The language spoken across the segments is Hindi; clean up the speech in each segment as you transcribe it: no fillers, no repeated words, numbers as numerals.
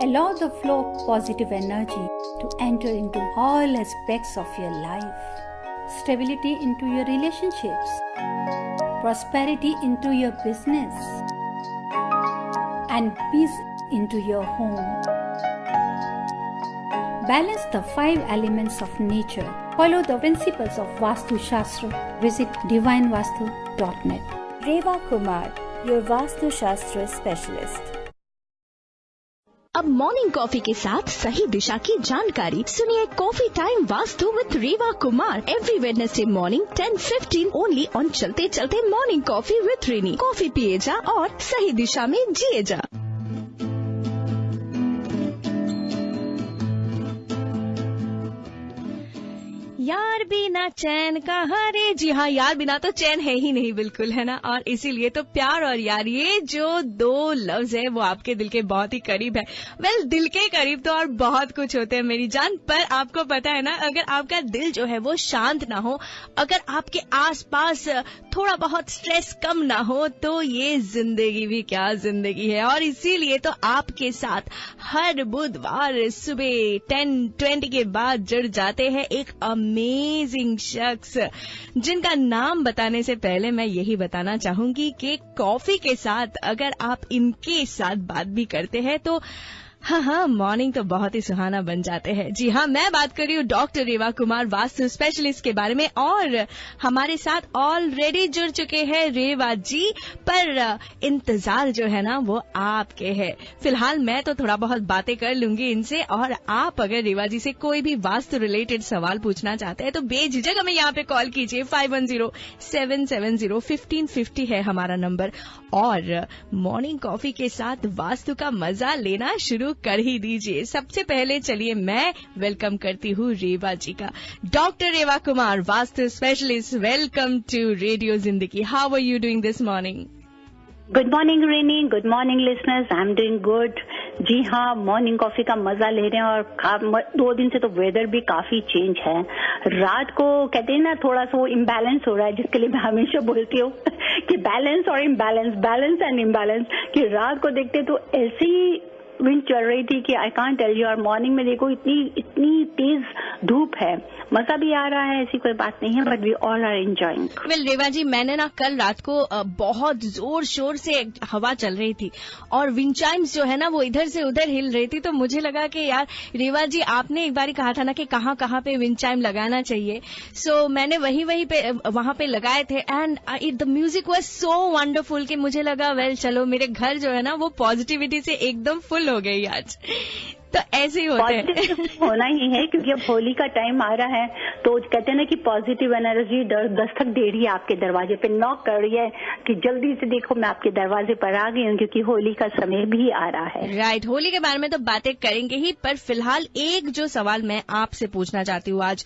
Allow the flow of positive energy to enter into all aspects of your life. Stability into your relationships. Prosperity into your business. And peace into your home. Balance the 5 elements of nature. Follow the principles of Vastu Shastra. Visit divinevastu.net. Reva Kumar, your Vastu Shastra specialist. अब मॉर्निंग कॉफी के साथ सही दिशा की जानकारी सुनिए coffee time Vastu with Reva Kumar every Wednesday morning 10:15 only on चलते चलते morning coffee with Renee. Coffee पिए जा और सही दिशा में जिए जा। यार बिना चैन कहाँ रे। जी हाँ, यार बिना तो चैन है ही नहीं, बिल्कुल, है ना। और इसीलिए तो प्यार और यार, ये जो 2 लफ्ज है वो आपके दिल के बहुत ही करीब है। वेल, दिल के करीब तो और बहुत कुछ होते हैं मेरी जान, पर आपको पता है ना, अगर आपका दिल जो है वो शांत ना हो, अगर आपके आसपास थोड़ा बहुत स्ट्रेस कम ना हो, तो ये जिंदगी भी क्या जिंदगी है। और इसीलिए तो आपके साथ हर बुधवार सुबह 10:20 के बाद जुड़ जाते हैं एक अमेजिंग शख्स, जिनका नाम बताने से पहले मैं यही बताना चाहूंगी कि कॉफी के साथ अगर आप इनके साथ बात भी करते हैं तो हाँ, मॉर्निंग तो बहुत ही सुहाना बन जाते हैं। जी हाँ, मैं बात कर रही हूँ डॉक्टर रेवा कुमार, वास्तु स्पेशलिस्ट के बारे में। और हमारे साथ ऑलरेडी जुड़ चुके हैं रेवा जी, पर इंतजार जो है ना वो आपके है। फिलहाल मैं तो थोड़ा बहुत बातें कर लूंगी इनसे, और आप अगर रेवा जी से कोई भी वास्तु रिलेटेड सवाल पूछना चाहते हैं तो बेझिझक हमें यहाँ पे कॉल कीजिए। 5107701550 है हमारा नंबर। और मॉर्निंग कॉफी के साथ वास्तु का मजा लेना शुरू कर ही दीजिए। सबसे पहले चलिए मैं वेलकम करती हूँ रेवा जी का। Doctor Reva Kumar, vastu specialist, welcome to radio Zindagi. How are you doing this morning? Good morning Renee, good morning listeners, I am doing good. जी हाँ, मॉर्निंग कॉफी का मजा ले रहे हैं। और 2 दिन से तो वेदर भी काफी चेंज है। रात को कहते हैं ना, थोड़ा सा वो इम्बैलेंस हो रहा है, जिसके लिए मैं हमेशा बोलती हूँ कि बैलेंस और इम्बैलेंस, बैलेंस एंड इम्बैलेंस, कि रात को देखते तो ऐसी विंड चल रही थी कि आई कांट टेल यू। और मॉर्निंग में देखो इतनी तेज धूप है, मजा भी आ रहा है, ऐसी कोई बात नहीं है, but we all are enjoying. Well Reva ji, मैंने ना कल रात को बहुत जोर शोर से हवा चल रही थी और विंड चाइम्स जो है ना वो इधर से उधर हिल रही थी, तो मुझे लगा कि यार रेवा जी, आपने एक बार कहा था ना कि कहाँ कहाँ पे विंड चाइम लगाना चाहिए। सो मैंने वहां पे लगाए थे, and the music was so wonderful कि मुझे लगा वेल चलो, मेरे घर जो है ना वो पॉजिटिविटी से एकदम फुल हो गई आज। तो ऐसे ही होते हैं। होना ही है, क्योंकि अब होली का टाइम आ रहा है, तो कहते हैं ना कि पॉजिटिव एनर्जी दस्तक दे रही है, आपके दरवाजे पे नॉक कर रही है कि जल्दी से देखो मैं आपके दरवाजे पर आ गई हूँ, क्योंकि होली का समय भी आ रहा है। राइट, होली के बारे में तो बातें करेंगे ही, पर फिलहाल एक जो सवाल मैं आपसे पूछना चाहती हूँ आज,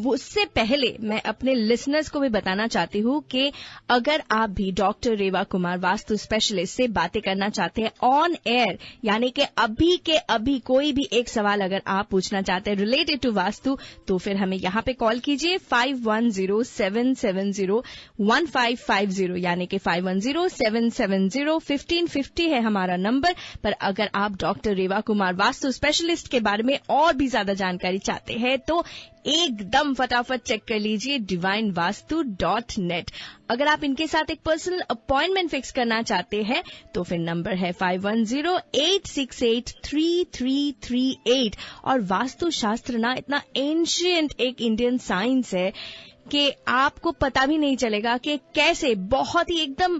उससे पहले मैं अपने लिसनर्स को भी बताना चाहती हूँ कि अगर आप भी डॉक्टर रेवा कुमार, वास्तु स्पेशलिस्ट से बातें करना चाहते हैं ऑन एयर, यानी कि अभी के अभी कोई भी एक सवाल अगर आप पूछना चाहते हैं रिलेटेड टू वास्तु, तो फिर हमें यहाँ पे कॉल कीजिए 5107701550, यानी कि 5107701550 है हमारा नंबर। पर अगर आप डॉक्टर रेवा कुमार, वास्तु स्पेशलिस्ट के बारे में और भी ज्यादा जानकारी चाहते हैं तो एकदम फटाफट चेक कर लीजिए divinevastu.net। अगर आप इनके साथ एक पर्सनल अपॉइंटमेंट फिक्स करना चाहते हैं तो फिर नंबर है 5108683338। और वास्तु शास्त्र ना इतना एंशिएंट एक इंडियन साइंस है कि आपको पता भी नहीं चलेगा कि कैसे बहुत ही कम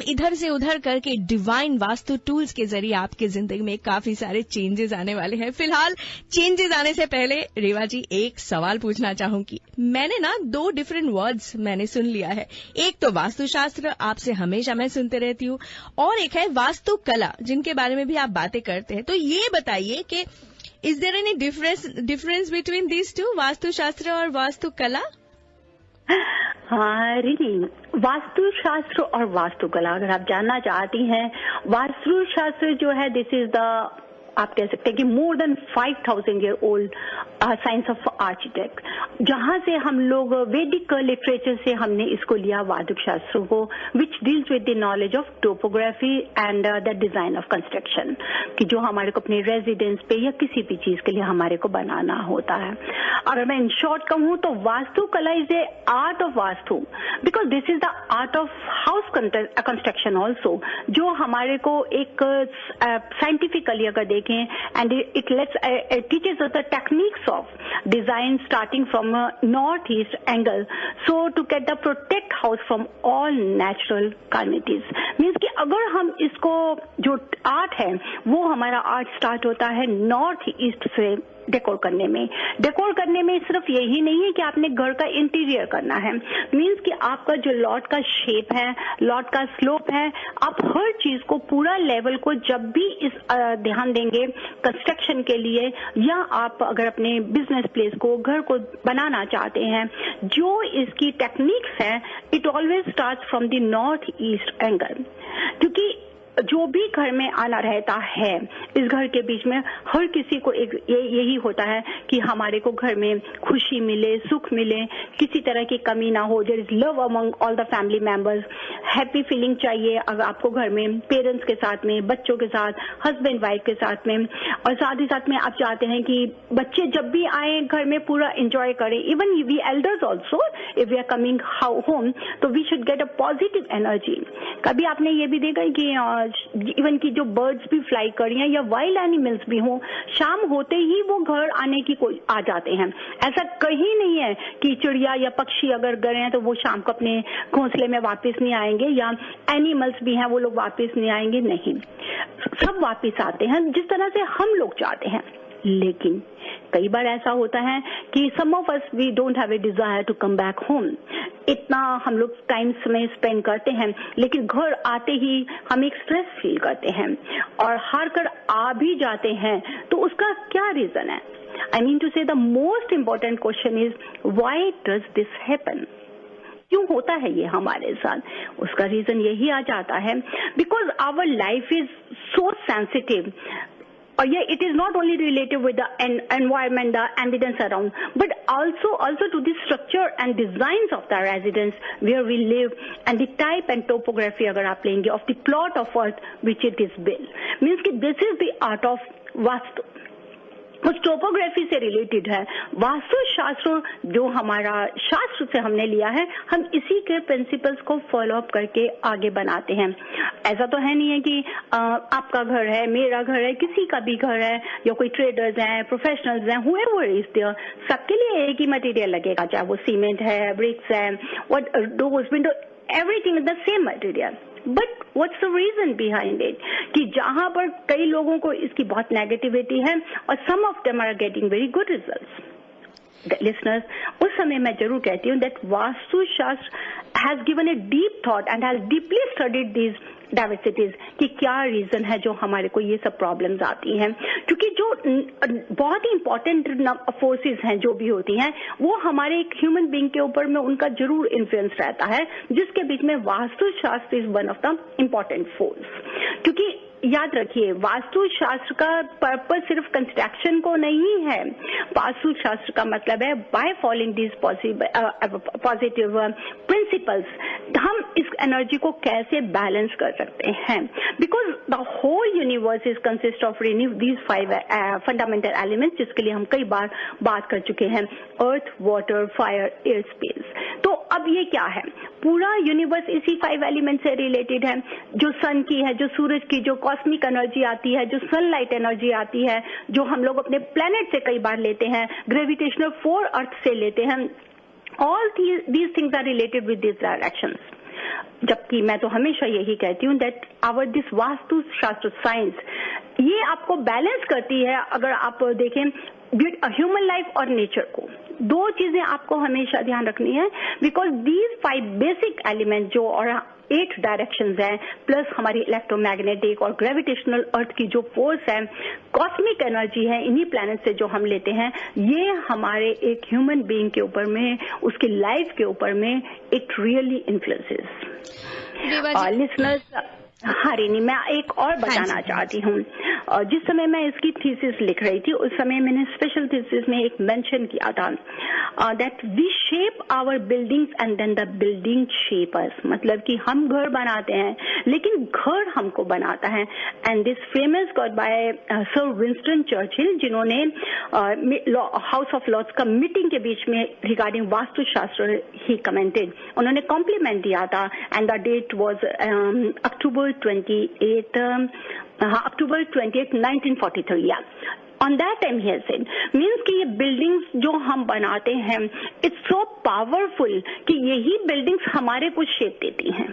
इधर से उधर करके डिवाइन वास्तु टूल्स के जरिए आपके जिंदगी में काफी सारे चेंजेस आने वाले हैं। फिलहाल चेंजेस आने से पहले रेवा जी एक सवाल पूछना चाहूंगी। मैंने ना 2 डिफरेंट वर्ड्स मैंने सुन लिया है, एक तो वास्तुशास्त्र, आपसे हमेशा मैं सुनते रहती हूँ, और एक है वास्तु कला, जिनके बारे में भी आप बातें करते हैं। तो ये बताइए कि is there any difference between these two, vastushastra और वास्तु कला? हाँ रिनी, वास्तु शास्त्र और वास्तुकला अगर आप जानना चाहती हैं, वास्तु शास्त्र जो है दिस इज द आप कह सकते हैं कि more than 5,000 year old science of architect, जहां से हम लोग वैदिक लिटरेचर से हमने इसको लिया वास्तु शास्त्र को, which deals with the knowledge of topography and the design of construction, कि जो हमारे को अपने रेजिडेंस पे या किसी भी चीज के लिए हमारे को बनाना होता है। अगर मैं इन शॉर्ट कहूं तो वास्तु कला is a art of vastu, because this is the art of house construction also, जो हमारे को एक साइंटिफिकली अगर देखें and it teaches the techniques of design starting from a northeast angle, so to get the protect house from all natural calamities, means कि अगर हम इसको जो आर्ट है वो हमारा आर्ट स्टार्ट होता है नॉर्थ ईस्ट से डेकोर करने में। डेकोर करने में सिर्फ यही नहीं है कि आपने घर का इंटीरियर करना है, मीन्स कि आपका जो लॉट का शेप है, लॉट का स्लोप है, आप हर चीज को पूरा लेवल को जब भी इस ध्यान देंगे कंस्ट्रक्शन के लिए, या आप अगर अपने बिजनेस प्लेस को घर को बनाना चाहते हैं, जो इसकी टेक्निक्स है it always start from the north east angle, क्योंकि जो भी घर में आना रहता है इस घर के बीच में हर किसी को एक यही होता है कि हमारे को घर में खुशी मिले, सुख मिले, किसी तरह की कमी ना हो, there is love among all the family members, happy feeling चाहिए अगर आपको घर में पेरेंट्स के साथ में, बच्चों के साथ, हस्बैंड वाइफ के साथ में, और साथ ही साथ में आप चाहते हैं कि बच्चे जब भी आए घर में पूरा एंजॉय करें, even we elders also if we are coming home तो we should get a positive energy. कभी आपने ये भी देखा कि इवन की जो बर्ड्स भी फ्लाई कर रही हैं या वाइल्ड एनिमल्स भी हों, शाम होते ही वो घर आने की आ जाते हैं। ऐसा कहीं नहीं है कि चिड़िया या पक्षी अगर गए हैं तो वो शाम को अपने घोंसले में वापस नहीं आएंगे, या एनिमल्स भी हैं वो लोग वापस नहीं आएंगे, नहीं, सब वापस आते हैं जिस तरह से हम लोग चाहते हैं। लेकिन कई बार ऐसा होता है कि some of us we don't have a desire to come back home, इतना हम लोग टाइम समय स्पेंड करते हैं, लेकिन घर आते ही हम एक स्ट्रेस फील करते हैं और हार कर आ भी जाते हैं। तो उसका क्या रीजन है? आई मीन टू से the most important question is why does this happen? क्यों होता है ये हमारे साथ? उसका रीजन यही आ जाता है because our life is so sensitive, or yeah, it is not only related with the environment, the ambience around, but also to the structure and designs of the residence where we live, and the type and topography अगर आप लेंगे of the plot of earth which it is built, means कि this is the art of vastu, उस टोपोग्राफी से रिलेटेड है। वास्तु शास्त्र जो हमारा शास्त्र से हमने लिया है, हम इसी के प्रिंसिपल्स को फॉलो अप करके आगे बनाते हैं। ऐसा तो है नहीं है कि आपका घर है, मेरा घर है, किसी का भी घर है, या कोई ट्रेडर्स हैं, प्रोफेशनल्स हैं, हुएवर इज देयर, सबके लिए एक ही मटेरियल लगेगा, चाहे वो सीमेंट है, ब्रिक्स है, what doors, window, everything is the same material. But what's the reason behind it, कि जहां पर कई लोगों को इसकी बहुत नेगेटिविटी है और some of them are getting very good results. Listeners, उस समय मैं जरूर कहती हूँ that vastu shastra has given a deep thought and has deeply studied these diversities, कि क्या रीजन है जो हमारे को ये सब प्रॉब्लम्स आती हैं, क्योंकि जो बहुत ही इंपॉर्टेंट फोर्सेस हैं जो भी होती हैं वो हमारे एक ह्यूमन बीइंग के ऊपर में उनका जरूर इन्फ्लुएंस रहता है, जिसके बीच में वास्तु शास्त्र is one of the important force. क्योंकि याद रखिए, वास्तु शास्त्र का पर्पस सिर्फ कंस्ट्रक्शन को नहीं है, वास्तु शास्त्र का मतलब है by following this positive principles हम इस एनर्जी को कैसे बैलेंस कर सकते हैं, because the whole universe is consist of these 5 fundamental elements, जिसके लिए हम कई बार बात कर चुके हैं, earth, water, fire, air, space. तो अब ये क्या है, पूरा यूनिवर्स इसी 5 एलिमेंट से रिलेटेड है, जो सन की है, जो सूरज की जो कॉस्मिक एनर्जी आती है, जो सनलाइट एनर्जी आती है, जो हम लोग अपने प्लेनेट से कई बार लेते हैं, ग्रेविटेशनल फोर्स अर्थ से लेते हैं, all these things are related with this directions. जबकि मैं तो हमेशा यही कहती हूँ दैट आवर दिस वास्तु शास्त्र साइंस ये आपको बैलेंस करती है। अगर आप देखें ह्यूमन लाइफ और नेचर को, दो चीजें आपको हमेशा ध्यान रखनी है, बिकॉज दीज 5 बेसिक एलिमेंट जो और 8 डायरेक्शंस हैं, प्लस हमारी इलेक्ट्रोमैग्नेटिक और ग्रेविटेशनल अर्थ की जो फोर्स है, कॉस्मिक एनर्जी है, इन्हीं प्लैनेट से जो हम लेते हैं, ये हमारे एक ह्यूमन बीइंग के ऊपर में, उसकी लाइफ के ऊपर में इट रियली इन्फ्लुएंसेस। लिसनर्स, हाँ रेनी, मैं एक और बताना चाहती हूँ, जिस समय मैं इसकी थीसिस लिख रही थी उस समय मैंने स्पेशल थीसिस में एक मेंशन किया था that we shape our buildings and then the building shape us, मतलब कि हम घर बनाते हैं लेकिन घर हमको बनाता है। And this famous got by sir Winston Churchill, जिन्होंने हाउस ऑफ लॉर्ड्स का मीटिंग के बीच में रिगार्डिंग वास्तुशास्त्र ही कमेंटेड, उन्होंने कॉम्प्लीमेंट दिया था and the date was October 28, 1943। या On that time he has said, means कि ये बिल्डिंग्स जो हम बनाते हैं इट्स सो पावरफुल कि यही बिल्डिंग्स हमारे को शेप देती हैं।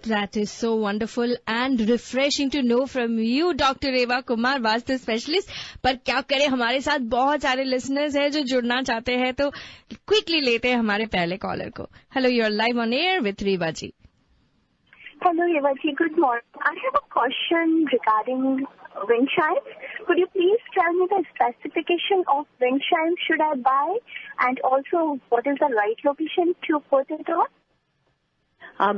That is so wonderful and refreshing to know from you, Dr. Reva Kumar, vastu specialist. पर क्या करें, हमारे साथ बहुत सारे लिसनर्स हैं जो जुड़ना चाहते हैं, तो क्विकली लेते हैं हमारे पहले कॉलर को। Hello, you are live on air with Reva ji. Hello, Eva ji. Good morning. I have a question regarding wind chimes. Could you please tell me the specification of wind chimes should I buy, and also what is the right location to put it on?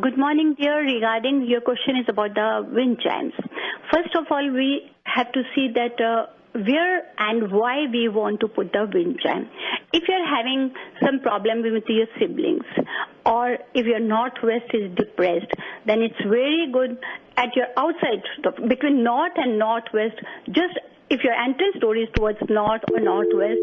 Good morning, dear. Regarding your question is about the wind chimes. First of all, we have to see that where and why we want to put the wind chime. If you're having some problem with your siblings, or if your northwest is depressed, then it's very good at your outside, between north and northwest, just if your entrance door is towards north or northwest.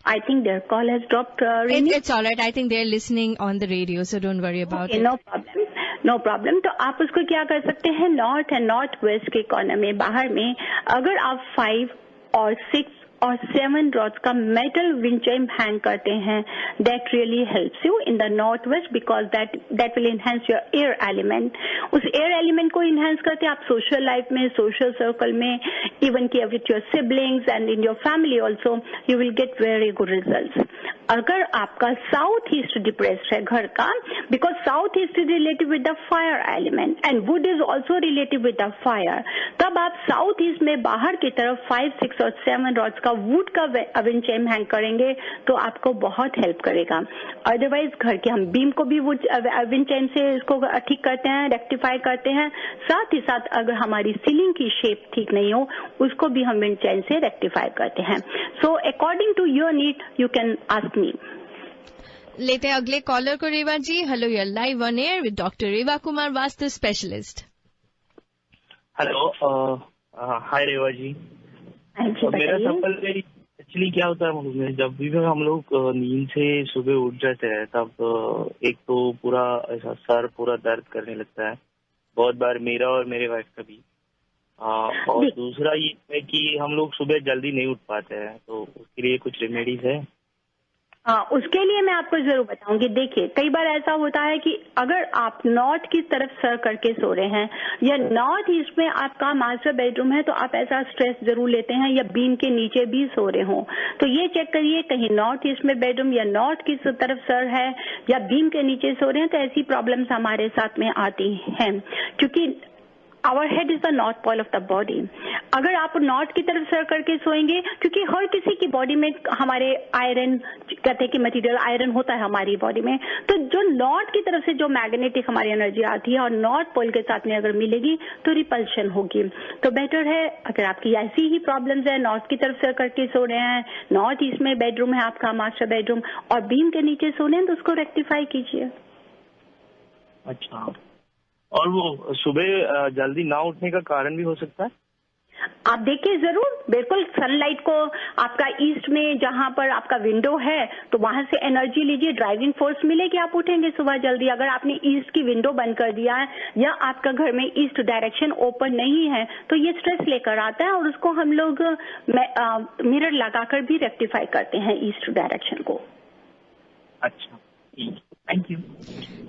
I think their call has dropped. It's all right. I think they're listening on the radio, so don't worry about it. No problem. No problem. तो आप उसको क्या कर सकते हैं, नॉर्थ एंड नॉर्थ वेस्ट के कॉर्नर में बाहर में अगर आप 5 और 6 और 7 रॉड्स का मेटल विंड चाइम हैंग करते हैं, that really helps you in the north west, because that will enhance your air element. उस एयर एलिमेंट को इनहेंस करते आप सोशल लाइफ में, सोशल सर्कल में, इवन कि with your siblings and in your family also you will get very good results. अगर आपका साउथ ईस्ट डिप्रेस्ड है घर का, because south east is relative with the fire element and would is also relative with the fire, तब आप साउथ ईस्ट में बाहर की तरफ 5, 6 और 7 रॉड्स का वुड का विंड चाइम हैंग करेंगे तो आपको बहुत हेल्प करेगा। अदरवाइज घर के हम बीम को भी विंड चाइम से इसको ठीक करते हैं, रेक्टिफाई करते हैं। साथ ही साथ अगर हमारी सीलिंग की शेप ठीक नहीं हो उसको भी हम विंड चाइम से रेक्टिफाई करते हैं। So according to your need you can ask me. लेते हैं अगले कॉलर को, Reva ji. Hello, you are live on air with doctor Reva Kumar, vastu specialist. Hello, hi Reva ji. तो मेरा सवाल एक्चुअली क्या होता है, जब भी हम लोग नींद से सुबह उठ जाते हैं तब एक तो पूरा ऐसा सर पूरा दर्द करने लगता है, बहुत बार मेरा और मेरे वाइफ का भी, और दूसरा ये है कि हम लोग सुबह जल्दी नहीं उठ पाते हैं, तो उसके लिए कुछ रेमेडीज है? उसके लिए मैं आपको जरूर बताऊंगी। देखिए, कई बार ऐसा होता है कि अगर आप नॉर्थ की तरफ सर करके सो रहे हैं या नॉर्थ ईस्ट में आपका मास्टर बेडरूम है, तो आप ऐसा स्ट्रेस जरूर लेते हैं, या बीम के नीचे भी सो रहे हो, तो ये चेक करिए कहीं नॉर्थ ईस्ट में बेडरूम या नॉर्थ की तरफ सर है या बीम के नीचे सो रहे हैं, तो ऐसी प्रॉब्लम्स हमारे साथ में आती हैं, क्योंकि our head is the north pole of the body. अगर आप नॉर्थ की तरफ सर करके सोएंगे, क्योंकि हर किसी की बॉडी में हमारे आयरन, कहते हैं कि मटेरियल आयरन होता है हमारी बॉडी में, तो जो नॉर्थ की तरफ से जो मैग्नेटिक हमारी एनर्जी आती है और नॉर्थ पोल के साथ में अगर मिलेगी तो रिपल्शन होगी। तो बेटर है अगर आपकी ऐसी ही प्रॉब्लम्स है, नॉर्थ की तरफ सर करके सो रहे हैं, नॉर्थ ईस्ट में बेडरूम है आपका मास्टर बेडरूम और बीम के नीचे सो रहे हैं, तो उसको रेक्टिफाई कीजिए। अच्छा, और वो सुबह जल्दी ना उठने का कारण भी हो सकता है? आप देखिए जरूर, बिल्कुल सनलाइट को आपका ईस्ट में जहां पर आपका विंडो है तो वहां से एनर्जी लीजिए, ड्राइविंग फोर्स मिलेगी, आप उठेंगे सुबह जल्दी। अगर आपने ईस्ट की विंडो बंद कर दिया है या आपका घर में ईस्ट डायरेक्शन ओपन नहीं है तो ये स्ट्रेस लेकर आता है, और उसको हम लोग मिरर लगाकर भी रेक्टिफाई करते हैं ईस्ट डायरेक्शन को। अच्छा, thank you.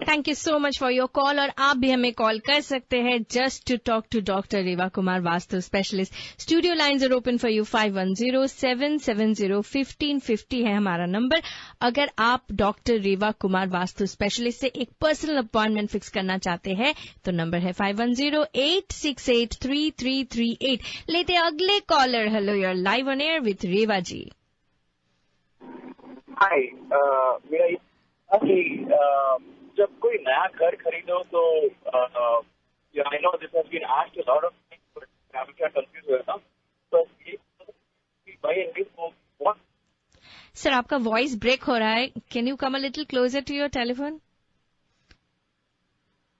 Thank you so much for your call. और आप भी हमें कॉल कर सकते हैं just to talk to doctor Reva Kumar, vastu specialist. Studio lines are open for you. 5107701550 है हमारा नंबर। अगर आप डॉक्टर रेवा कुमार वास्तु स्पेशलिस्ट से एक पर्सनल अपॉइंटमेंट फिक्स करना चाहते हैं तो नंबर है 5108683338। लेते अगले caller. Hello, you are live on air with Reva ji. Hi, मेरा जब कोई नया घर खरीदो तो I know this has been asked a lot of times, but I'm confused हुआ था. तो ये buy and give what? Sir आपका वॉइस ब्रेक हो रहा है. Can you come a little closer to your telephone?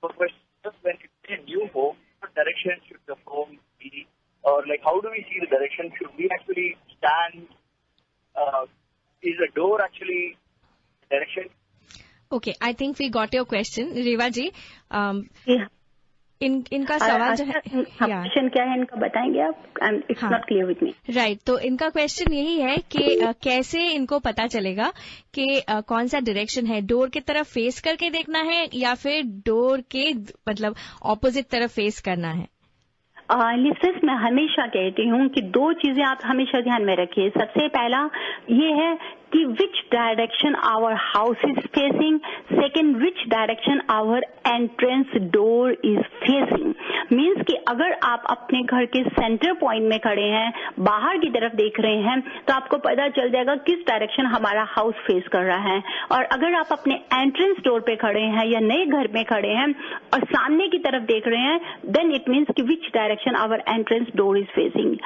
When you say new home, what direction should the home be? Or like how do we see the direction? Should we actually stand? Is the door actually direction? Okay, I think we got your question. रेवा जी, इनका सवाल जो है, क्वेश्चन क्या है इनका बताएंगे आप? It's not clear with me. Right, तो इनका क्वेश्चन यही है कि कैसे इनको पता चलेगा कि कौन सा डायरेक्शन है, डोर की तरफ फेस करके देखना है या फिर डोर के मतलब ऑपोजिट तरफ फेस करना है? लिसनर्स, मैं हमेशा कहती हूँ कि दो चीजें आप हमेशा ध्यान में रखिए. सबसे पहला ये है कि which direction our house is facing. Second, which direction our entrance door is facing. Means कि अगर आप अपने घर के सेंटर पॉइंट में खड़े हैं, बाहर की तरफ देख रहे हैं, तो आपको पता चल जाएगा किस डायरेक्शन हमारा हाउस फेस कर रहा है. और अगर आप अपने एंट्रेंस डोर पे खड़े हैं या नए घर में खड़े हैं और सामने की तरफ देख रहे हैं, देन इट मीन्स कि which direction our entrance door is facing.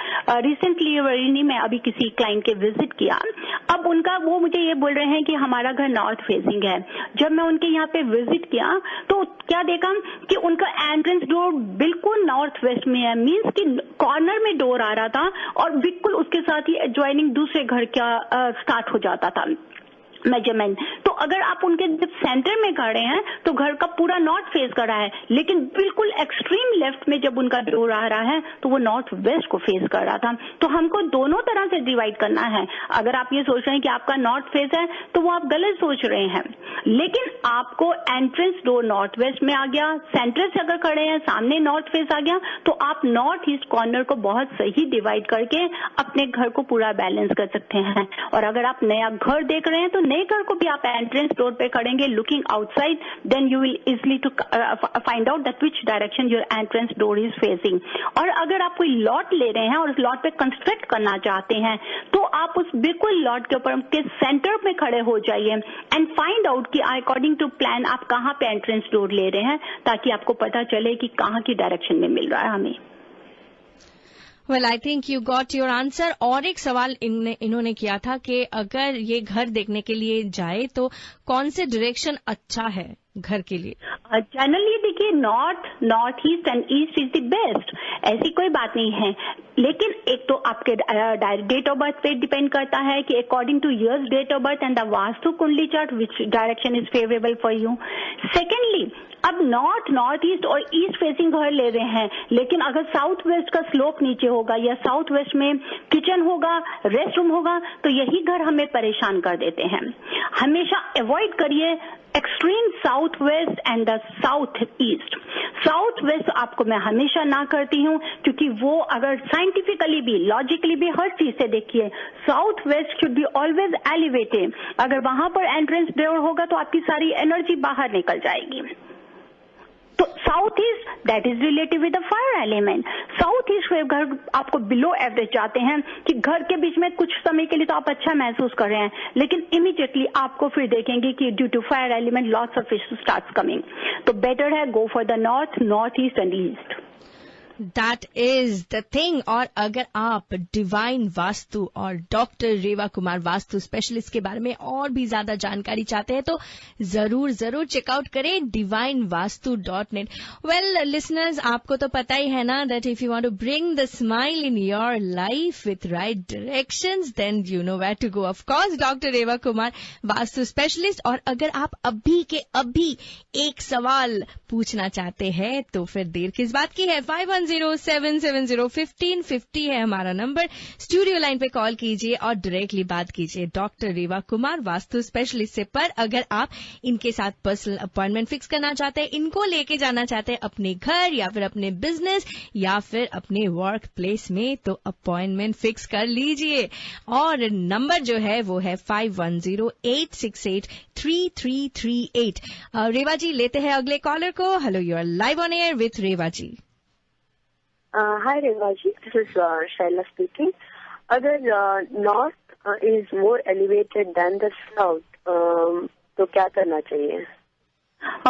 Recently मैं अभी किसी क्लाइंट के विजिट किया. अब उनका वो मुझे ये बोल रहे हैं कि हमारा घर नॉर्थ फेसिंग है. जब मैं उनके यहाँ पे विजिट किया तो क्या देखा कि उनका एंट्रेंस डोर बिल्कुल नॉर्थ वेस्ट में है. मीन्स कि कॉर्नर में डोर आ रहा था और बिल्कुल उसके साथ ही एडजॉइनिंग दूसरे घर का स्टार्ट हो जाता था मेजरमेंट. तो अगर आप उनके जब सेंटर में खड़े हैं तो घर का पूरा नॉर्थ फेस कर रहा है, लेकिन बिल्कुल एक्सट्रीम लेफ्ट में जब उनका डोर आ रहा है तो वो नॉर्थ वेस्ट को फेस कर रहा था. तो हमको दोनों तरह से डिवाइड करना है. अगर आप ये सोच रहे हैं कि आपका नॉर्थ फेस है तो वो आप गलत सोच रहे हैं. लेकिन आपको एंट्रेंस डोर नॉर्थ वेस्ट में आ गया, सेंटर से अगर खड़े हैं सामने नॉर्थ फेस आ गया, तो आप नॉर्थ ईस्ट कॉर्नर को बहुत सही डिवाइड करके अपने घर को पूरा बैलेंस कर सकते हैं. और अगर आप नया घर देख रहे हैं तो नए घर को भी आप एंट्रेंस डोर पे खड़ेंगे looking outside, then you will easily to find out that which direction your entrance door is facing. और अगर आप कोई लॉट ले रहे हैं और उस लॉट पे कंस्ट्रक्ट करना चाहते हैं तो आप उस बिल्कुल लॉट के ऊपर के सेंटर में खड़े हो जाइए एंड फाइंड आउट कि अकॉर्डिंग टू प्लान आप कहाँ पे एंट्रेंस डोर ले रहे हैं, ताकि आपको पता चले कि कहाँ की डायरेक्शन में मिल रहा है हमें. Well, I think you got your answer. और एक सवाल इन्होंने किया था कि अगर ये घर देखने के लिए जाए तो कौन से डायरेक्शन अच्छा है घर के लिए? जनरली देखिए north east and east is the best, ऐसी कोई बात नहीं है. लेकिन एक तो आपके डेट ऑफ बर्थ पे डिपेंड करता है कि according to your date of birth and the vastu kundli chart which direction is favourable for you. Secondly, अब नॉर्थ ईस्ट और ईस्ट फेसिंग घर ले रहे हैं, लेकिन अगर साउथ वेस्ट का स्लोप नीचे होगा या साउथ वेस्ट में किचन होगा, रेस्ट रूम होगा, तो यही घर हमें परेशान कर देते हैं. हमेशा अवॉइड करिए extreme south west and the south east. South west आपको मैं हमेशा ना करती हूँ, क्योंकि वो अगर साइंटिफिकली भी लॉजिकली भी हर चीज से देखिए, south west should be always elevated. अगर वहां पर एंट्रेंस डोर होगा तो आपकी सारी एनर्जी बाहर निकल जाएगी. तो south east that is relative with the fire element. South east में घर आपको बिलो एवरेज जाते हैं कि घर के बीच में कुछ समय के लिए तो आप अच्छा महसूस कर रहे हैं, लेकिन इमीडिएटली आपको फिर देखेंगे कि due to fire element lots of issues starts coming. तो बेटर है go for the north east and east. That is the thing. और अगर आप डिवाइन वास्तु और डॉक्टर रेवा कुमार वास्तु स्पेशलिस्ट के बारे में और भी ज्यादा जानकारी चाहते हैं तो जरूर चेकआउट करें divinevastu.net. वेल लिसनर्स, आपको तो पता ही है ना that if you want to bring the smile in your life with right directions then you know where to go. Of course doctor Reva Kumar vastu specialist. और अगर आप अभी के अभी एक सवाल पूछना चाहते हैं तो फिर देर किस बात की है. 5107701550 है हमारा नंबर. स्टूडियो लाइन पे कॉल कीजिए और डायरेक्टली बात कीजिए डॉक्टर रेवा कुमार वास्तु स्पेशलिस्ट से. पर अगर आप इनके साथ पर्सनल अपॉइंटमेंट फिक्स करना चाहते हैं, इनको लेके जाना चाहते हैं अपने घर या फिर अपने बिजनेस या फिर अपने वर्क प्लेस में, तो अपॉइंटमेंट फिक्स कर लीजिए. और नंबर जो है वो है 5108683338. रेवा जी लेते हैं अगले कॉलर को. Hello, you are live on air with Reva ji. Hi Reva ji, this is Shaila speaking. अगर north is more elevated than the south, तो क्या करना चाहिए?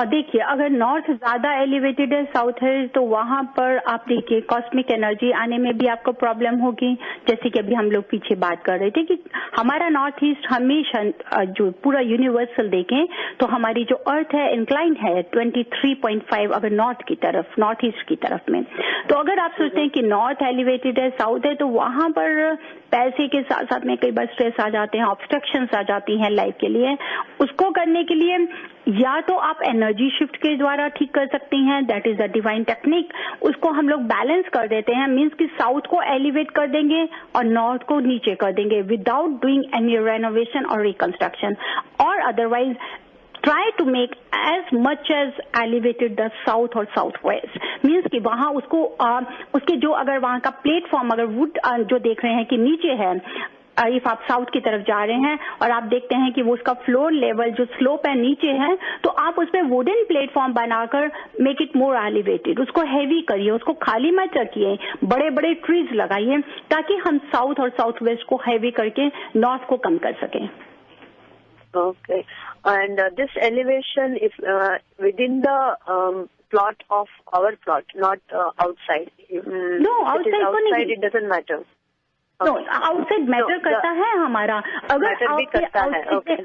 देखिए, अगर नॉर्थ ज्यादा एलिवेटेड है, साउथ है, तो वहां पर आप देखिए कॉस्मिक एनर्जी आने में भी आपको प्रॉब्लम होगी। जैसे कि अभी हम लोग पीछे बात कर रहे थे कि हमारा नॉर्थ ईस्ट हमेशा जो पूरा यूनिवर्सल देखें तो हमारी जो अर्थ है इंक्लाइंड है 23.5 अगर नॉर्थ की तरफ, नॉर्थ ईस्ट की तरफ में। तो अगर आप सोचते हैं कि नॉर्थ एलिवेटेड है, साउथ है, तो वहां पर पैसे के साथ साथ में कई बार स्ट्रेस आ जाते हैं, ऑब्स्ट्रक्शंस आ जाती हैं लाइफ के लिए। उसको करने के लिए या तो आप एनर्जी शिफ्ट के द्वारा ठीक कर सकती हैं, that is a divine technique. उसको हम लोग बैलेंस कर देते हैं, मीन्स कि साउथ को एलिवेट कर देंगे और नॉर्थ को नीचे कर देंगे विदाउट डूइंग एनी रेनोवेशन और रिकंस्ट्रक्शन। और otherwise try to make as much as elevated the south or southwest, means कि वहां उसको उसके जो अगर वहां का प्लेटफॉर्म अगर वुड जो देख रहे हैं कि नीचे है, इफ आप साउथ की तरफ जा रहे हैं और आप देखते हैं कि वो उसका फ्लोर लेवल जो स्लोप है नीचे है, तो आप उसमें वुडन प्लेटफॉर्म बनाकर मेक इट मोर एलिवेटेड, उसको हैवी करिए, उसको खाली मत रखिए, बड़े बड़े ट्रीज लगाइए ताकि हम साउथ और साउथ वेस्ट को हैवी करके नॉर्थ को कम कर सकें। Okay, and this elevation is within the plot of our plot, not outside. No, outside it doesn't matter. No, outside matter करता है हमारा। अगर भी करता है, okay.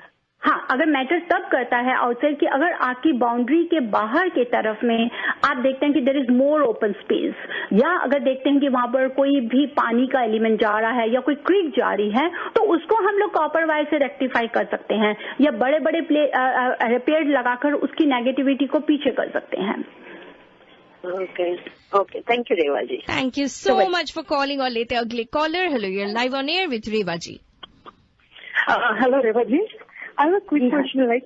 हाँ, अगर मैटर तब करता है आउटसाइड की अगर आपकी बाउंड्री के बाहर के तरफ में आप देखते हैं कि there is more open space, या अगर देखते हैं कि वहां पर कोई भी पानी का एलिमेंट जा रहा है या कोई क्रीक जा रही है, तो उसको हम लोग कॉपर वायर से रेक्टिफाई कर सकते हैं या बड़े बड़े पेड़ लगाकर उसकी नेगेटिविटी को पीछे कर सकते हैं। Okay. Thank you, Reva ji. Thank you so much for calling. और लेते अगले collar. Hello, you're live on air with Reva ji. Hello, Reva ji. I have a quick question. Like,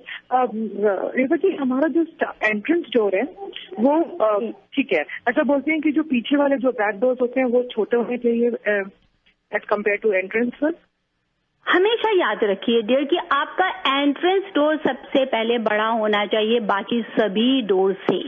Reva जी, हमारा जो एंट्रेंस डोर है वो ठीक है, ऐसा बोलते हैं कि जो पीछे वाले जो बैक डोर्स होते हैं वो छोटे होने चाहिए एज कम्पेयर टू एंट्रेंस पर। हमेशा याद रखिए डियर कि आपका एंट्रेंस डोर सबसे पहले बड़ा होना चाहिए बाकी सभी डोर से,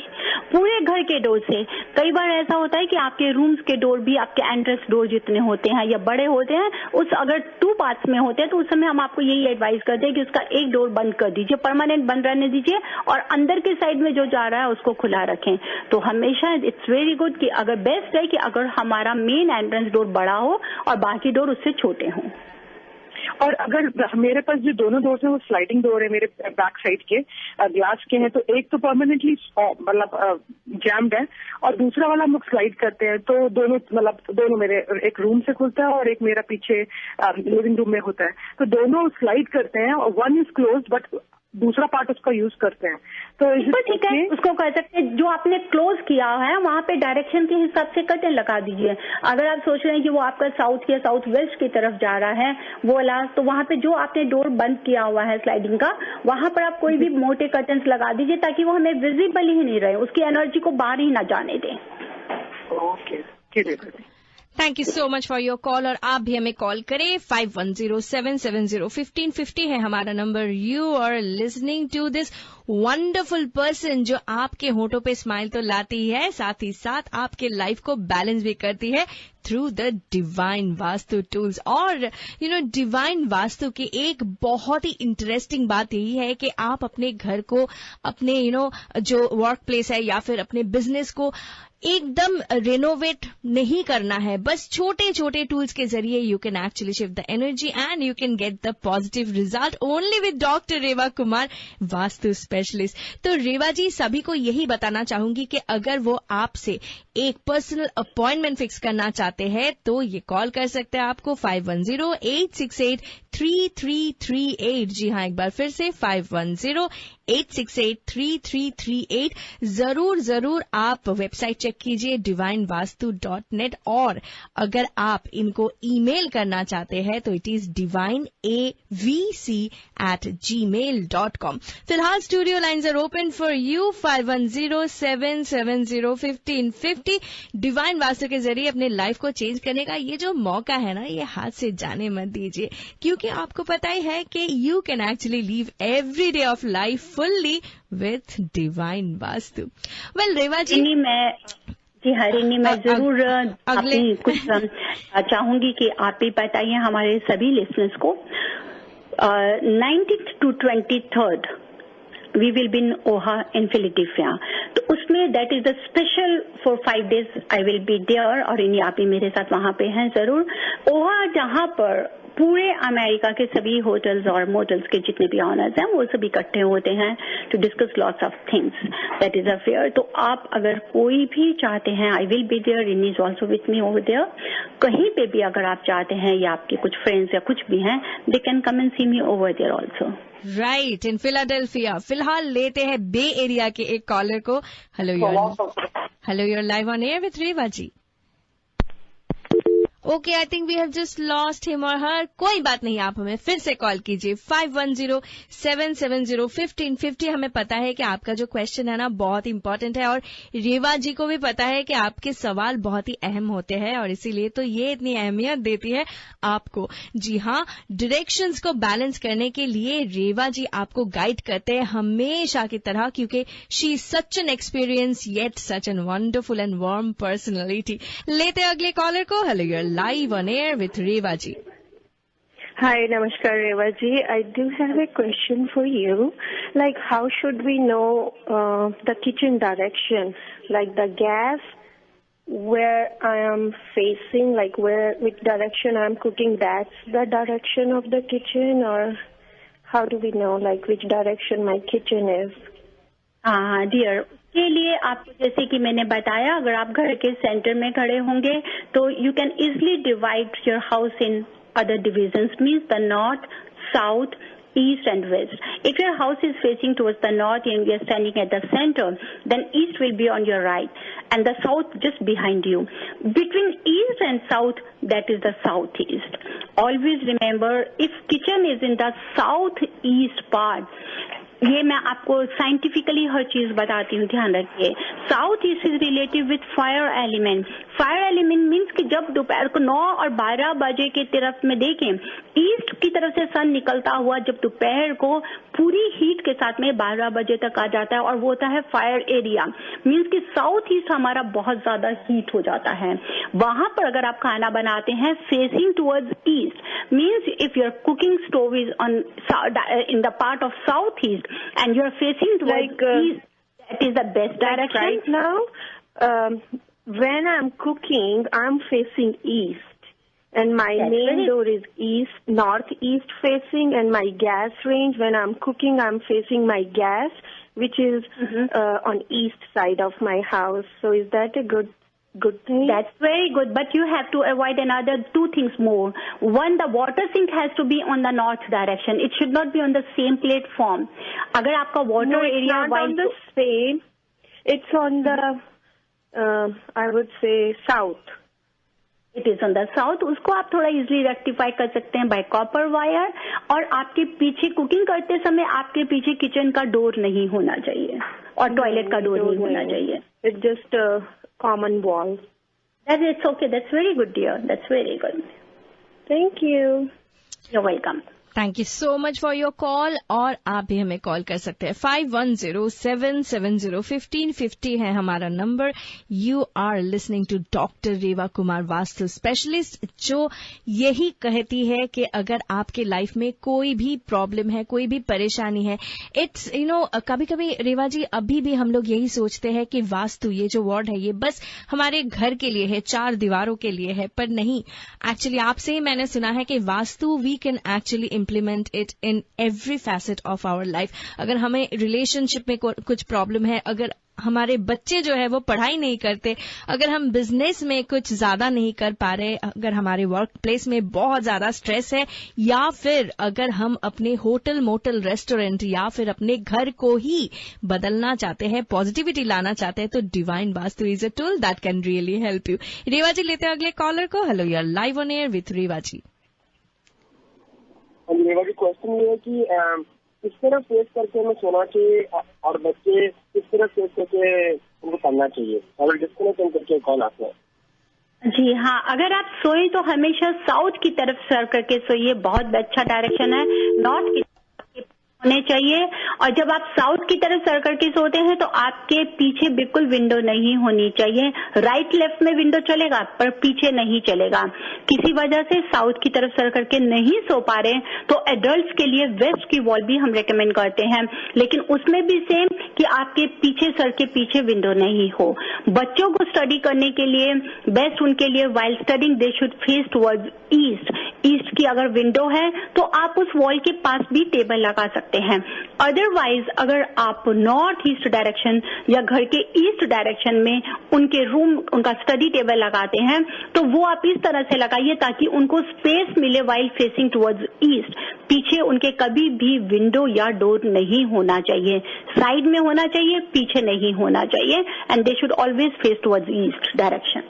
पूरे घर के डोर से। कई बार ऐसा होता है कि आपके रूम्स के डोर भी आपके एंट्रेंस डोर जितने होते हैं या बड़े होते हैं, उस अगर 2 पार्ट्स में होते हैं तो उस समय हम आपको यही एडवाइस करते हैं कि उसका एक डोर बंद कर दीजिए, परमानेंट बंद रहने दीजिए और अंदर के साइड में जो जा रहा है उसको खुला रखें। तो हमेशा इट्स वेरी गुड कि अगर बेस्ट है कि अगर हमारा मेन एंट्रेंस डोर बड़ा हो और बाकी डोर उससे छोटे हों। और अगर मेरे पास जो दोनों डोर है वो स्लाइडिंग डोर है मेरे बैक साइड के ग्लास के हैं, तो एक तो परमानेंटली मतलब जैम्ड है और दूसरा वाला हम लोग स्लाइड करते हैं, तो दोनों मेरे एक रूम से खुलता है और एक मेरा पीछे लिविंग रूम में होता है, तो दोनों स्लाइड करते हैं और वन इज क्लोज बट दूसरा पार्ट उसका यूज करते हैं। तो ठीक है, उसको कर सकते हैं। जो आपने क्लोज किया है वहां पे डायरेक्शन के हिसाब से कर्टन लगा दीजिए। अगर आप सोच रहे हैं कि वो आपका साउथ या साउथ वेस्ट की तरफ जा रहा है वो वाला, तो वहां पे जो आपने डोर बंद किया हुआ है स्लाइडिंग का, वहां पर आप कोई भी मोटे कर्टन्स लगा दीजिए ताकि वो हमें विजिबल ही नहीं रहे, उसकी एनर्जी को बाहर ही ना जाने दें। Okay, thank you so much for your call. और आप भी हमें कॉल करें, 5107701550 है हमारा number. You are listening to this wonderful person जो आपके होठों पे स्माइल तो लाती है, साथ ही साथ आपके लाइफ को बैलेंस भी करती है through the divine vastu tools. और डिवाइन वास्तु की एक बहुत ही इंटरेस्टिंग बात यही है कि आप अपने घर को, अपने जो वर्क प्लेस है या फिर अपने बिजनेस को एकदम रेनोवेट नहीं करना है, बस छोटे छोटे टूल्स के जरिए you can actually shift the energy and you can get the positive result only with doctor Reva Kumar, vastu specialist. तो रेवा जी, सभी को यही बताना चाहूंगी कि अगर वो आपसे एक पर्सनल अपॉइंटमेंट फिक्स करना चाहते हैं तो ये कॉल कर सकते हैं आपको 5108683338। जी हाँ, एक बार फिर से 5108683338। जरूर आप वेबसाइट चेक कीजिए divinevastu.net। और अगर आप इनको ईमेल करना चाहते हैं तो इट इज divineavc@gmail.com। फिलहाल studio lines are open for you 5107701550। Divine Vastu के जरिए अपने लाइफ को चेंज करने का ये जो मौका है ना, ये हाथ से जाने मत दीजिए, क्योंकि आपको पता ही है कि you can actually live every day of life fully with divine vastu. Well Reva ji, जी हरिणी, मैं जरूर अगले कुछ चाहूंगी कि आप भी बताइए हमारे सभी लिसनर्स को 19th to 23rd we will be in Ohio in Philadelphia. तो उसमें that is the special for 5 days I will be there, और इन्हीं आप ही मेरे साथ वहां पे हैं जरूर। ओहा जहां पर पूरे अमेरिका के सभी होटल्स और मोटल्स के जितने भी ऑनर्स हैं वो सभी इकट्ठे होते हैं to discuss lots of things. That is a fair. तो आप अगर कोई भी चाहते हैं, I will be there, in is also with me over there, कहीं पे भी अगर आप चाहते हैं या आपके कुछ फ्रेंड्स या कुछ भी हैं, they can come and see me over there also. Right, in Philadelphia. फिलहाल लेते हैं बे एरिया के एक कॉलर को। Hello, you're live on air with Reva ji. Okay, I think we have just lost him or her. कोई बात नहीं, आप हमें फिर से कॉल कीजिए 5107701550। हमें पता है कि आपका जो क्वेश्चन है ना बहुत इंपॉर्टेंट है, और रेवा जी को भी पता है कि आपके सवाल बहुत ही अहम होते हैं, और इसीलिए तो ये इतनी अहमियत देती है आपको। जी हाँ, डायरेक्शंस को बैलेंस करने के लिए रेवा जी आपको गाइड करते हैं हमेशा की तरह, क्योंकि she is such an experience yet such an wonderful and warm personality. लेते हैं अगले कॉलर को। Hello, you're live on air with Reva ji. Hi, Namaskar Reva ji. I do have a question for you. Like, how should we know the kitchen direction? Like the gas, where I am facing, like which direction I am cooking, that's the direction of the kitchen, or how do we know like which direction my kitchen is? Dear, के लिए आपको जैसे कि मैंने बताया, अगर आप घर के सेंटर में खड़े होंगे तो you can easily divide your house in other divisions, means the north, south, east and west. If your house is facing towards the north and you are standing at the center, then east will be on your right and the south just behind you. Between east and south, that is the southeast. Always remember, if kitchen is in the southeast part, ये मैं आपको साइंटिफिकली हर चीज बताती हूँ, ध्यान रखिए। South east is relative with fire element. Fire element means कि जब दोपहर को 9 और 12 बजे की तरफ में देखें, ईस्ट की तरफ से सन निकलता हुआ जब दोपहर को पूरी हीट के साथ में 12 बजे तक आ जाता है, और वो होता है फायर एरिया, मीन्स कि साउथ ईस्ट हमारा बहुत ज्यादा हीट हो जाता है। वहां पर अगर आप खाना बनाते हैं facing towards east, means if your cooking stove is on in the part of south east and you are facing towards east, that is the best direction. Right now, when I'm cooking, I'm facing east, and my main door is east, northeast facing, and my gas range, when I'm cooking, I'm facing my gas, which is on east side of my house. So is that a good thing? That's very good, but you have to avoid another 2 things more. One, the water sink has to be on the north direction. It should not be on the same platform. अगर आपका water area not on the same, it's on the I would say south. It is on the south. उसको आप थोड़ा इजिली रेक्टिफाई कर सकते हैं बाय कॉपर वायर, और आपके पीछे कुकिंग करते समय आपके पीछे किचन का डोर नहीं होना चाहिए और टॉयलेट का डोर नहीं होना चाहिए. It's just a common wall. It's okay. That's very good, dear. That's very good. Thank you. You're welcome. Thank you so much for your call, और आप भी हमें कॉल कर सकते हैं 5107701550 है हमारा number. You are listening to doctor Reva Kumar, vastu specialist, जो यही कहती है कि अगर आपके लाइफ में कोई भी प्रॉब्लम है, कोई भी परेशानी है, इट्स कभी कभी रेवा जी अभी भी हम लोग यही सोचते हैं कि वास्तु ये जो वर्ड है ये बस हमारे घर के लिए है, 4 दीवारों के लिए है, पर नहीं. एक्चुअली आपसे ही मैंने सुना है कि vastu we can actually implement it in every facet of our life. अगर हमें रिलेशनशिप में कुछ प्रॉब्लम है, अगर हमारे बच्चे जो है वो पढ़ाई नहीं करते, अगर हम बिजनेस में कुछ ज्यादा नहीं कर पा रहे, अगर हमारे वर्क प्लेस में बहुत ज्यादा स्ट्रेस है, या फिर अगर हम अपने होटल, मोटल, रेस्टोरेंट या फिर अपने घर को ही बदलना चाहते हैं, पॉजिटिविटी लाना चाहते हैं, तो divine vastu is a tool that can really help you. Reva ji लेते हैं अगले कॉलर को. Hello, you are live on air with Reva ji. मेरा भी क्वेश्चन ये है कि किस तरह फेस करके हमें सोना चाहिए और बच्चे किस तरह फेस करके उनको करना चाहिए, अगर डिस्कनेक्ट करके कॉल आता है. जी हाँ, अगर आप सोए तो हमेशा साउथ की तरफ सर करके सोइए, बहुत अच्छा डायरेक्शन है. नॉर्थ की होने चाहिए, और जब आप साउथ की तरफ सर करके सोते हैं तो आपके पीछे बिल्कुल विंडो नहीं होनी चाहिए. राइट लेफ्ट में विंडो चलेगा पर पीछे नहीं चलेगा. किसी वजह से साउथ की तरफ सर करके नहीं सो पा रहे हैं, तो एडल्ट्स के लिए वेस्ट की वॉल भी हम रेकमेंड करते हैं, लेकिन उसमें भी सेम कि आपके पीछे सर के पीछे विंडो नहीं हो। बच्चों को स्टडी करने के लिए बेस्ट उनके लिए while studying they should face towards east. East की अगर विंडो है तो आप उस वॉल के पास भी टेबल लगा सकते हैं। अदरवाइज अगर आप नॉर्थ ईस्ट डायरेक्शन या घर के ईस्ट डायरेक्शन में उनके रूम उनका स्टडी टेबल लगाते हैं तो वो आप इस तरह से लगाइए ताकि उनको स्पेस मिले वाइल फेसिंग टुवर्ड्स ईस्ट। पीछे उनके कभी भी विंडो या डोर नहीं होना चाहिए, साइड में होना चाहिए, पीछे नहीं होना चाहिए, and they should always face towards east direction.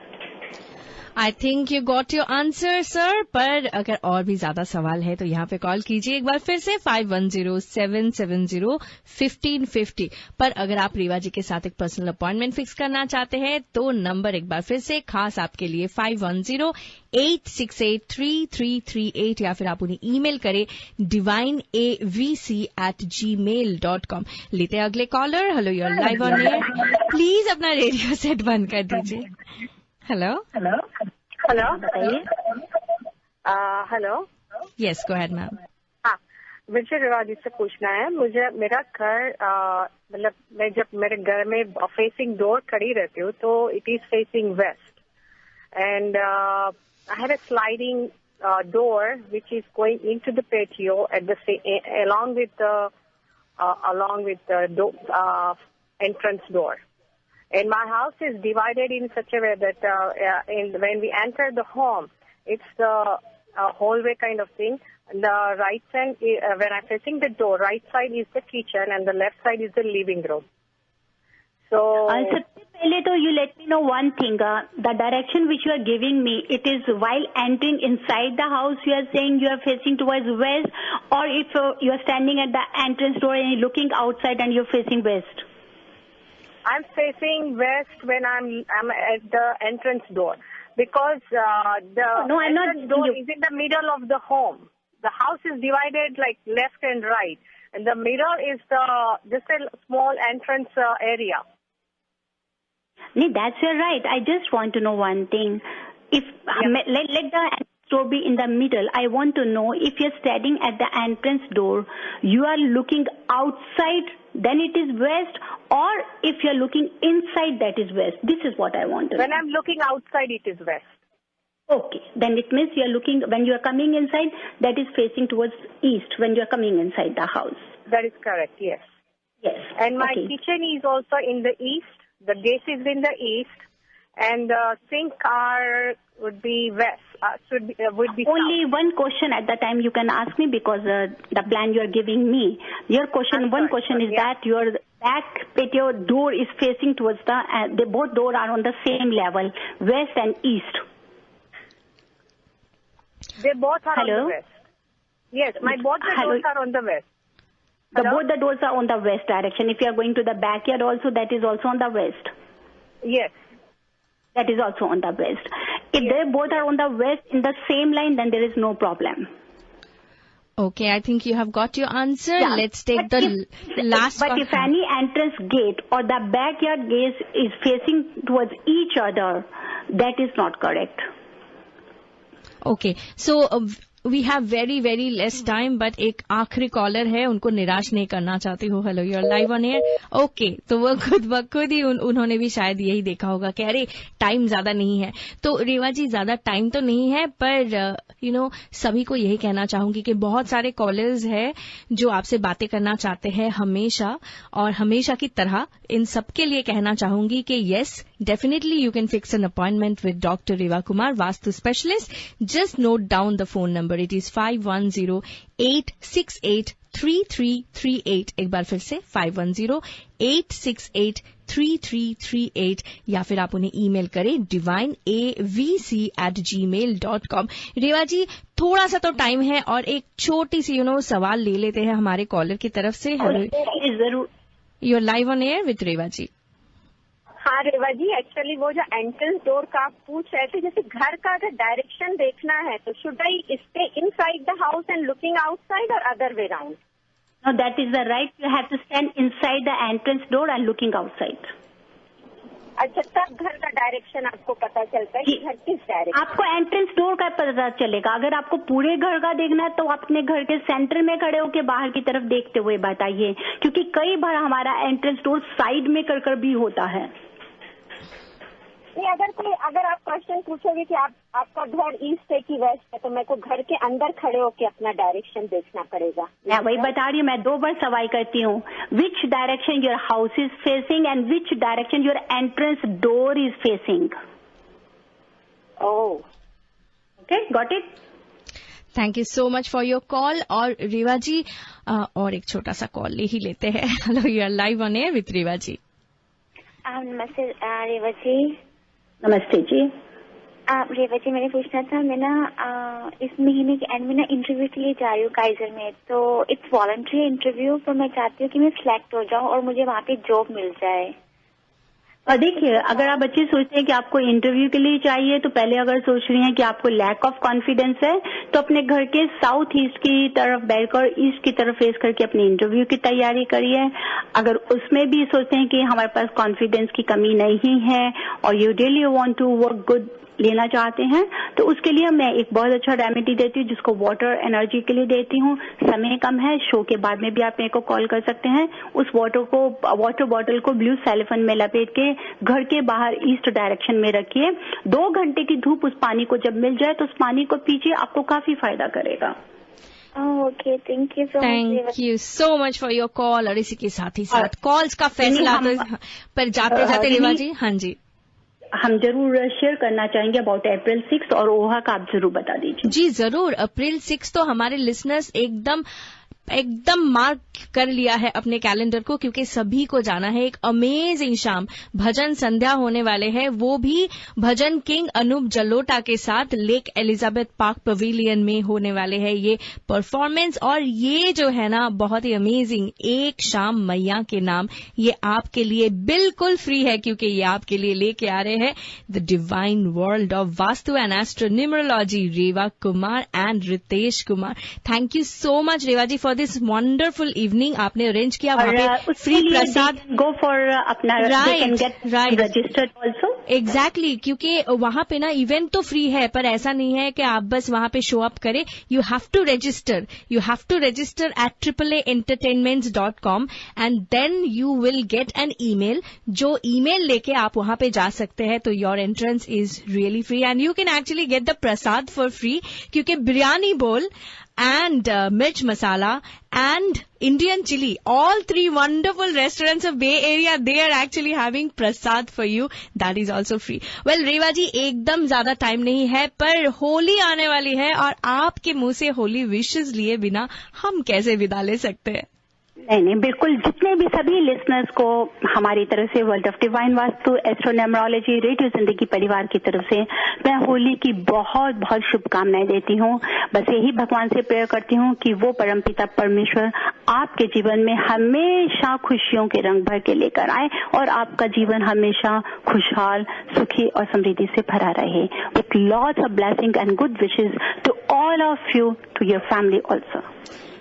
I think you got your answer sir, पर अगर और भी ज्यादा सवाल है तो यहाँ पे कॉल कीजिए एक बार फिर से 5107701550। पर अगर आप रीवा जी के साथ एक पर्सनल अपॉइंटमेंट फिक्स करना चाहते हैं तो नंबर एक बार फिर से खास आपके लिए 5108683338, या फिर आप उन्हें ईमेल करें divineavc@gmail.com। लेते हैं अगले caller. Hello, you are live on air, please अपना रेडियो सेट बंद कर दीजिए। हेलो हेलो हेलो बताइए। Hello, yes go ahead ma'am. हाँ, मुझे रीवा जी से पूछना है। मुझे मेरा घर मतलब मैं जब मेरे घर में फेसिंग डोर खड़ी रहती हूँ तो it is facing west, and I have a sliding door which is going into the patio at the along with the entrance door. And my house is divided in such a way that when we enter the home, it's the hallway kind of thing. The right side, when I'm facing the door, right side is the kitchen and the left side is the living room. So, सबसे पहले तो you let me know one thing. The direction which you are giving me, it is while entering inside the house. You are saying you are facing towards west, or if you are standing at the entrance door and looking outside and you're facing west. I'm facing west when I'm at the entrance door, because the entrance door is in the middle of the home. The house is divided like left and right, and the middle is just a small entrance area. No, that's your right. I just want to know one thing. If let the door be in the middle, I want to know if you're standing at the entrance door, you are looking outside, then it is west, or if you're looking inside, that is west. This is what I want to know. When I'm looking outside, it is west. Okay, then it means you're looking, when you are coming inside, that is facing towards east when you are coming inside the house. That is correct, yes. Yes. And my kitchen is also in the east, the gas is in the east, and the sink would be west. Would be only south. One question at the time you can ask me, because the plan you are giving me. Your question, one question is that your back patio door is facing towards they both doors are on the same level, west and east. They both are on the west. Yes, both the doors are on the west. Both the doors are on the west direction. If you are going to the backyard also, that is also on the west. Yes. That is also on the west. If they both are on the west in the same line, then there is no problem. Okay, I think you have got your answer. Yeah. Let's take last. But if any entrance gate or the backyard gate is facing towards each other, that is not correct. Okay, so we have very very less time, but एक आखिरी कॉलर है, उनको निराश नहीं करना चाहती हूँ। Hello, you are live on air. Okay, तो वो खुद ही उन्होंने भी शायद यही देखा होगा, कह रहे टाइम ज्यादा नहीं है। तो रीवा जी, ज्यादा टाइम तो नहीं है, पर सभी को यही कहना चाहूंगी कि बहुत सारे कॉलर्स हैं जो आपसे बातें करना चाहते हैं हमेशा, और हमेशा की तरह इन सबके लिए कहना चाहूंगी कि yes, definitely you can fix an appointment with Dr. Reva Kumar, Vastu Specialist. Just note down the phone number. It is 5108683338. एक बार फिर से 5108683338, या फिर आप उन्हें ईमेल करें divineavc@gmail.com। रेवा जी, थोड़ा सा तो टाइम है और एक छोटी सी सवाल ले लेते हैं हमारे कॉलर की तरफ से। जरूर। You are live on air with Reva ji. हाँ रेवा जी, एक्चुअली वो जो एंट्रेंस डोर का आप पूछ रहे थे, जैसे घर का अगर डायरेक्शन देखना है तो should I stay inside the house and looking outside और other way round? No, that is the right. You have to stand inside the entrance door and looking outside. अच्छा, तब घर का डायरेक्शन आपको पता चलता है कि घर किस डायरेक्शन? आपको एंट्रेंस डोर का पता चलेगा। अगर आपको पूरे घर का देखना है तो अपने घर के सेंटर में खड़े होकर बाहर की तरफ देखते हुए बताइए, क्योंकि कई बार हमारा एंट्रेंस डोर साइड में कर भी होता है। नहीं, अगर आप क्वेश्चन पूछोगे कि आपका घर ईस्ट है कि वेस्ट है, तो मेरे को घर के अंदर खड़े होकर अपना डायरेक्शन देखना पड़ेगा। मैं वही बता रही हूँ, मैं 2 बार सवाल करती हूँ, विच direction your house is facing and which direction your entrance door is facing. Oh, okay, got it. Thank you so much for your call. और रीवा जी, और एक छोटा सा कॉल ले ही लेते हैं। Hello, you are live on air with Reva ji. नमस्ते रीवा जी। नमस्ते जी। रेवा जी, मैंने पूछना था, मैं ना इस महीने के एंड में ना इंटरव्यू के लिए जा रही हूँ काइजर में, तो इट्स वॉलंटरी इंटरव्यू, तो मैं चाहती हूँ कि मैं सिलेक्ट हो जाऊँ और मुझे वहाँ पे जॉब मिल जाए। और देखिए, अगर आप बच्चे सोचते हैं कि आपको इंटरव्यू के लिए चाहिए, तो पहले अगर सोच रही हैं कि आपको लैक ऑफ कॉन्फिडेंस है, तो अपने घर के साउथ ईस्ट की तरफ बैठकर ईस्ट की तरफ फेस करके अपनी इंटरव्यू की तैयारी करिए। अगर उसमें भी सोचते हैं कि हमारे पास कॉन्फिडेंस की कमी नहीं है और you really want to work good लेना चाहते हैं, तो उसके लिए मैं एक बहुत अच्छा रेमेडी देती हूँ जिसको वाटर एनर्जी के लिए देती हूँ। समय कम है, शो के बाद में भी आप मेरे को कॉल कर सकते हैं। उस वाटर बॉटल को ब्लू सेलोफेन में लपेट के घर के बाहर ईस्ट डायरेक्शन में रखिए। 2 घंटे की धूप उस पानी को जब मिल जाए तो उस पानी को पीजिए, आपको काफी फायदा करेगा। Okay, thank you so much for your call. और इसी के साथ ही साथ कॉल्स का फैसला पर जाते जाते रीवा जी, हाँ जी, हम जरूर शेयर करना चाहेंगे अबाउट अप्रैल 6 और ओहा का आप जरूर बता दीजिए। जी जरूर। अप्रैल 6 तो हमारे लिसनर्स एकदम मार्क कर लिया है अपने कैलेंडर को, क्योंकि सभी को जाना है। एक अमेजिंग शाम भजन संध्या होने वाले हैं, वो भी भजन किंग अनूप जलोटा के साथ लेक एलिजाबेथ पार्क पवेलियन में होने वाले हैं ये परफॉर्मेंस। और ये जो है ना, बहुत ही अमेजिंग एक शाम मैया के नाम, ये आपके लिए बिल्कुल फ्री है, क्योंकि ये आपके लिए लेके आ रहे हैं the divine world of vastu and astro numerology, Reva Kumar and Ritesh Kumar. Thank you so much Reva ji for this wonderful evening. आपने अरेंज किया वहाँ पे फ्री प्रसाद, गो फॉर अपना राइट रजिस्टर्ड ऑल्सो। एग्जैक्टली, क्योंकि वहाँ पे ना इवेंट तो फ्री है, पर ऐसा नहीं है कि आप बस वहाँ पे शो अप करें। You have to register at AAAentertainments.com and then you will get an email. जो ईमेल लेके आप वहाँ पे जा सकते हैं, तो your entrance is really free and you can actually get the prasad for free, क्योंकि बिरयानी बोल and mirch masala and Indian chili, all 3 wonderful restaurants of Bay Area, they are actually having prasad for you, that is also free. Well रेवा जी, एकदम ज्यादा टाइम नहीं है, पर होली आने वाली है और आपके मुंह से होली विशेस लिए बिना हम कैसे विदा ले सकते हैं? नहीं, बिल्कुल। जितने भी सभी लिसनर्स को हमारी तरफ से world of divine vastu, astronumerology, radio Zindagi परिवार की तरफ से मैं होली की बहुत बहुत शुभकामनाएं देती हूँ। बस यही भगवान से प्रेयर करती हूँ कि वो परमपिता परमेश्वर आपके जीवन में हमेशा खुशियों के रंग भर के लेकर आए और आपका जीवन हमेशा खुशहाल, सुखी और समृद्धि से भरा रहे। With lots of blessing and good wishes to all of you, to your family also.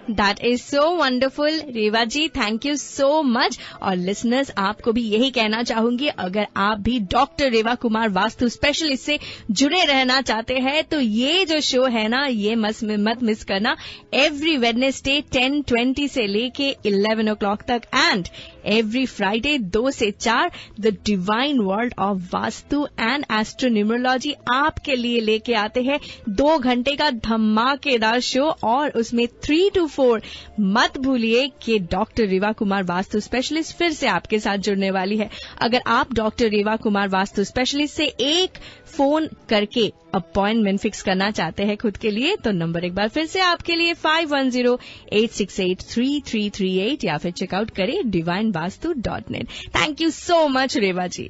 That is so wonderful, Reva ji, thank you so much. और लिसनर्स, आपको भी यही कहना चाहूंगी, अगर आप भी डॉक्टर रेवा कुमार वास्तु स्पेशलिस्ट से जुड़े रहना चाहते हैं, तो ये जो शो है ना, ये मत मिस करना। एवरी वेडनेसडे 10:20 से लेके 11 o'clock तक एंड एवरी फ्राइडे 2 से 4 the divine world of vastu and astro numerology आपके लिए लेके आते हैं 2 घंटे का धमाकेदार शो। और उसमें 3 to 4 मत भूलिए कि डॉक्टर रेवा कुमार वास्तु स्पेशलिस्ट फिर से आपके साथ जुड़ने वाली है। अगर आप डॉक्टर रेवा कुमार वास्तु स्पेशलिस्ट से एक फोन करके अपॉइंटमेंट फिक्स करना चाहते हैं खुद के लिए, तो नंबर एक बार फिर से आपके लिए 5108683338 या फिर चेकआउट करें divinevastu.net। Thank you so much Reva ji.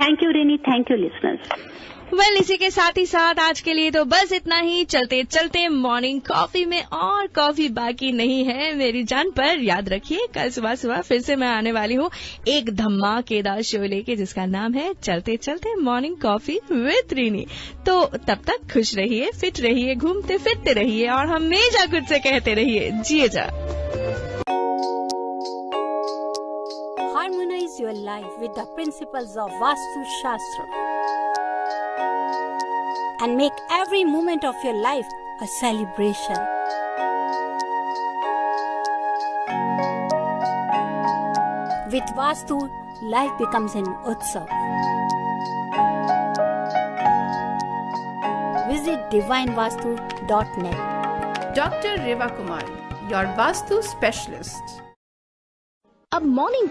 Thank you Renee, thank you listeners. Well, इसी के साथ ही साथ आज के लिए तो बस इतना ही। चलते चलते मॉर्निंग कॉफी में और कॉफी बाकी नहीं है मेरी जान, पर याद रखिए कल सुबह फिर से मैं आने वाली हूँ एक धमाकेदार शो लेके जिसका नाम है चलते चलते मॉर्निंग कॉफी विद रीनी। तो तब तक खुश रहिए, फिट रहिए, घूमते फिरते रहिए और हमेशा खुद से कहते रहिए जिए जा। Harmonize Harmonize your life with the principles of Vastu Shastra and make every moment of your life a celebration. With Vastu, life becomes an Utsav. Visit divinevastu.net. Dr. Reva Kumar, your Vastu specialist. अब मॉर्निंग